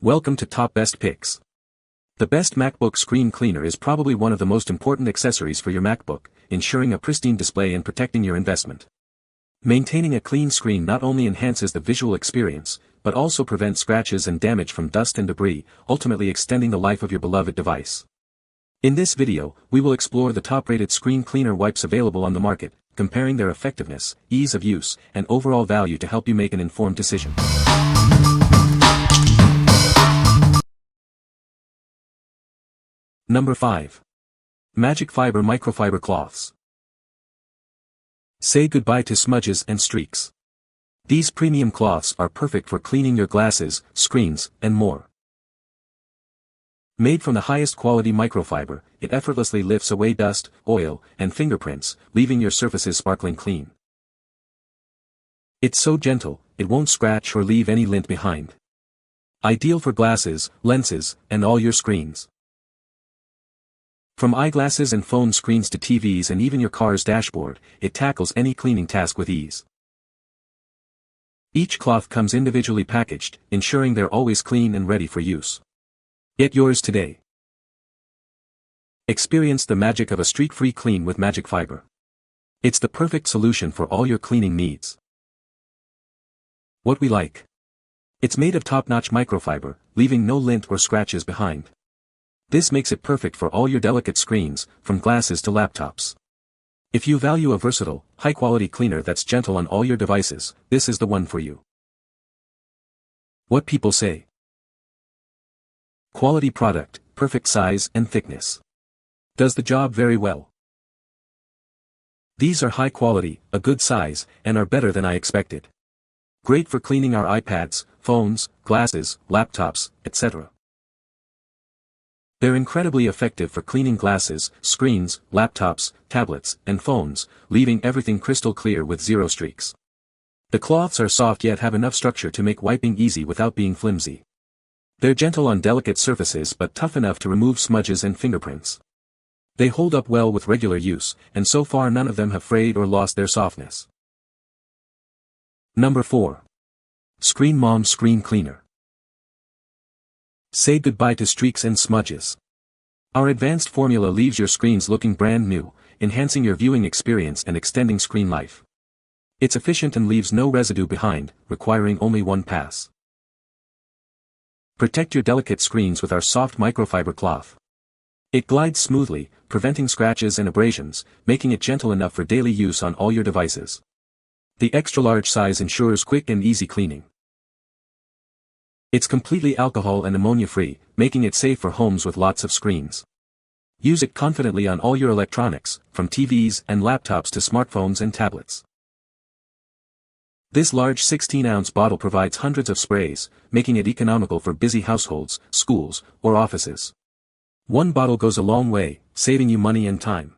Welcome to Top Best Picks. The best MacBook Screen Cleaner is probably one of the most important accessories for your MacBook, ensuring a pristine display and protecting your investment. Maintaining a clean screen not only enhances the visual experience, but also prevents scratches and damage from dust and debris, ultimately extending the life of your beloved device. In this video, we will explore the top-rated screen cleaner wipes available on the market, comparing their effectiveness, ease of use, and overall value to help you make an informed decision. Number 5. MagicFiber Microfiber Cloths. Say goodbye to smudges and streaks. These premium cloths are perfect for cleaning your glasses, screens, and more. Made from the highest quality microfiber, it effortlessly lifts away dust, oil, and fingerprints, leaving your surfaces sparkling clean. It's so gentle, it won't scratch or leave any lint behind. Ideal for glasses, lenses, and all your screens. From eyeglasses and phone screens to TVs and even your car's dashboard, it tackles any cleaning task with ease. Each cloth comes individually packaged, ensuring they're always clean and ready for use. Get yours today. Experience the magic of a streak-free clean with MagicFiber. It's the perfect solution for all your cleaning needs. What we like. It's made of top-notch microfiber, leaving no lint or scratches behind. This makes it perfect for all your delicate screens, from glasses to laptops. If you value a versatile, high-quality cleaner that's gentle on all your devices, this is the one for you. What people say. Quality product, perfect size and thickness. Does the job very well. These are high quality, a good size, and are better than I expected. Great for cleaning our iPads, phones, glasses, laptops, etc. They're incredibly effective for cleaning glasses, screens, laptops, tablets, and phones, leaving everything crystal clear with zero streaks. The cloths are soft yet have enough structure to make wiping easy without being flimsy. They're gentle on delicate surfaces but tough enough to remove smudges and fingerprints. They hold up well with regular use, and so far none of them have frayed or lost their softness. Number 4. Screen Mom Screen Cleaner. Say goodbye to streaks and smudges. Our advanced formula leaves your screens looking brand new, enhancing your viewing experience and extending screen life. It's efficient and leaves no residue behind, requiring only one pass. Protect your delicate screens with our soft microfiber cloth. It glides smoothly, preventing scratches and abrasions, making it gentle enough for daily use on all your devices. The extra-large size ensures quick and easy cleaning. It's completely alcohol and ammonia-free, making it safe for homes with lots of screens. Use it confidently on all your electronics, from TVs and laptops to smartphones and tablets. This large 16-ounce bottle provides hundreds of sprays, making it economical for busy households, schools, or offices. One bottle goes a long way, saving you money and time.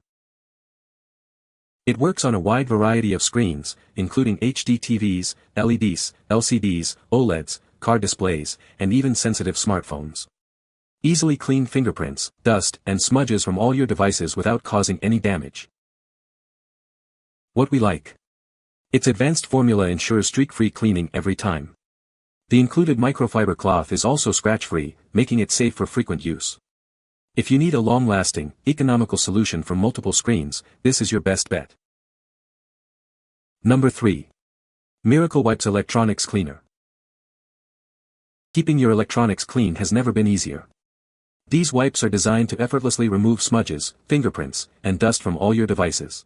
It works on a wide variety of screens, including HD TVs, LEDs, LCDs, OLEDs, car displays, and even sensitive smartphones. Easily clean fingerprints, dust, and smudges from all your devices without causing any damage. What we like. Its advanced formula ensures streak-free cleaning every time. The included microfiber cloth is also scratch-free, making it safe for frequent use. If you need a long-lasting, economical solution for multiple screens, this is your best bet. Number 3. MiracleWipes Electronics Cleaner. Keeping your electronics clean has never been easier. These wipes are designed to effortlessly remove smudges, fingerprints, and dust from all your devices.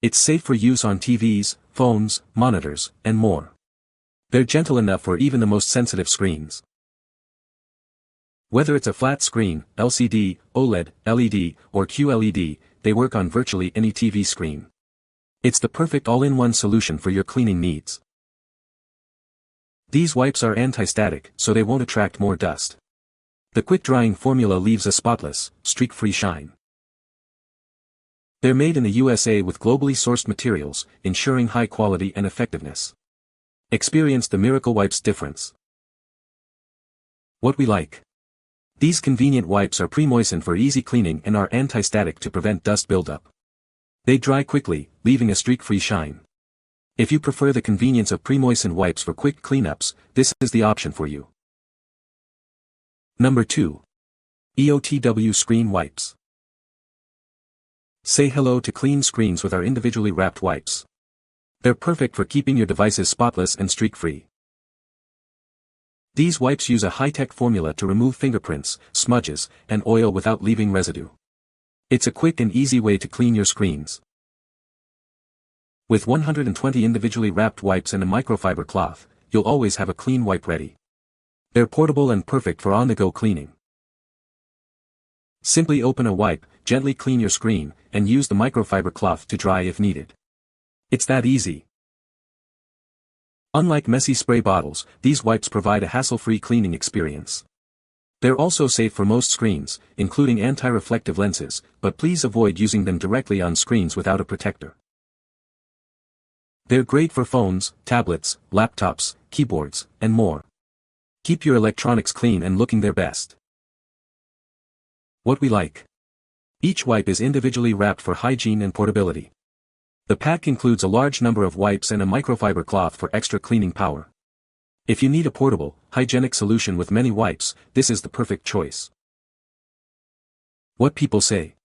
It's safe for use on TVs, phones, monitors, and more. They're gentle enough for even the most sensitive screens. Whether it's a flat screen, LCD, OLED, LED, or QLED, they work on virtually any TV screen. It's the perfect all-in-one solution for your cleaning needs. These wipes are anti-static, so they won't attract more dust. The quick-drying formula leaves a spotless, streak-free shine. They're made in the USA with globally sourced materials, ensuring high quality and effectiveness. Experience the MiracleWipes difference. What we like. These convenient wipes are pre-moistened for easy cleaning and are anti-static to prevent dust buildup. They dry quickly, leaving a streak-free shine. If you prefer the convenience of pre-moistened wipes for quick cleanups, this is the option for you. Number 2. EOTW Screen Wipes. Say hello to clean screens with our individually wrapped wipes. They're perfect for keeping your devices spotless and streak-free. These wipes use a high-tech formula to remove fingerprints, smudges, and oil without leaving residue. It's a quick and easy way to clean your screens. With 120 individually wrapped wipes and a microfiber cloth, you'll always have a clean wipe ready. They're portable and perfect for on-the-go cleaning. Simply open a wipe, gently clean your screen, and use the microfiber cloth to dry if needed. It's that easy. Unlike messy spray bottles, these wipes provide a hassle-free cleaning experience. They're also safe for most screens, including anti-reflective lenses, but please avoid using them directly on screens without a protector. They're great for phones, tablets, laptops, keyboards, and more. Keep your electronics clean and looking their best. What we like. Each wipe is individually wrapped for hygiene and portability. The pack includes a large number of wipes and a microfiber cloth for extra cleaning power. If you need a portable, hygienic solution with many wipes, this is the perfect choice. What people say.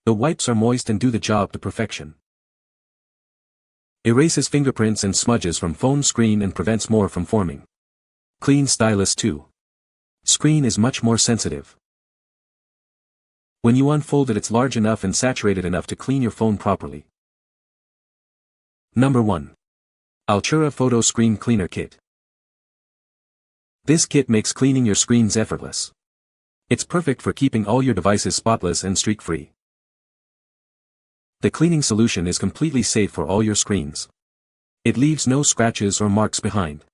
The wipes are moist and do the job to perfection. Erases fingerprints and smudges from phone screen and prevents more from forming. Clean stylus too. Screen is much more sensitive. When you unfold it, it's large enough and saturated enough to clean your phone properly. Number 1. Altura Photo Screen Cleaner Kit. This kit makes cleaning your screens effortless. It's perfect for keeping all your devices spotless and streak-free. The cleaning solution is completely safe for all your screens. It leaves no scratches or marks behind.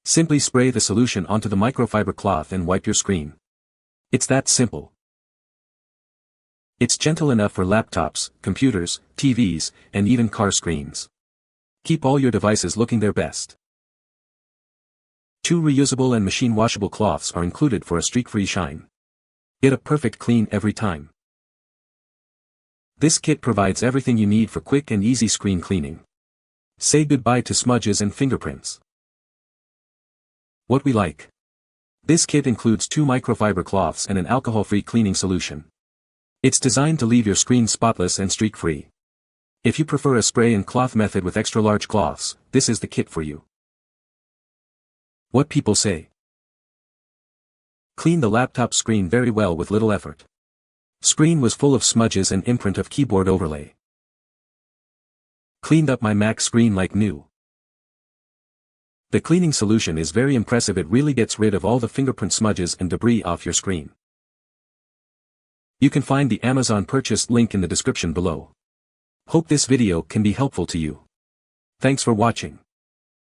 Simply spray the solution onto the microfiber cloth and wipe your screen. It's that simple. It's gentle enough for laptops, computers, TVs, and even car screens. Keep all your devices looking their best. 2 reusable and machine washable cloths are included for a streak-free shine. Get a perfect clean every time. This kit provides everything you need for quick and easy screen cleaning. Say goodbye to smudges and fingerprints. What we like. This kit includes 2 microfiber cloths and an alcohol-free cleaning solution. It's designed to leave your screen spotless and streak-free. If you prefer a spray and cloth method with extra large cloths, this is the kit for you. What people say. Clean the laptop screen very well with little effort. Screen was full of smudges and imprint of keyboard overlay. Cleaned up my Mac screen like new. The cleaning solution is very impressive. It really gets rid of all the fingerprint smudges and debris off your screen. You can find the Amazon purchase link in the description below. Hope this video can be helpful to you. Thanks for watching.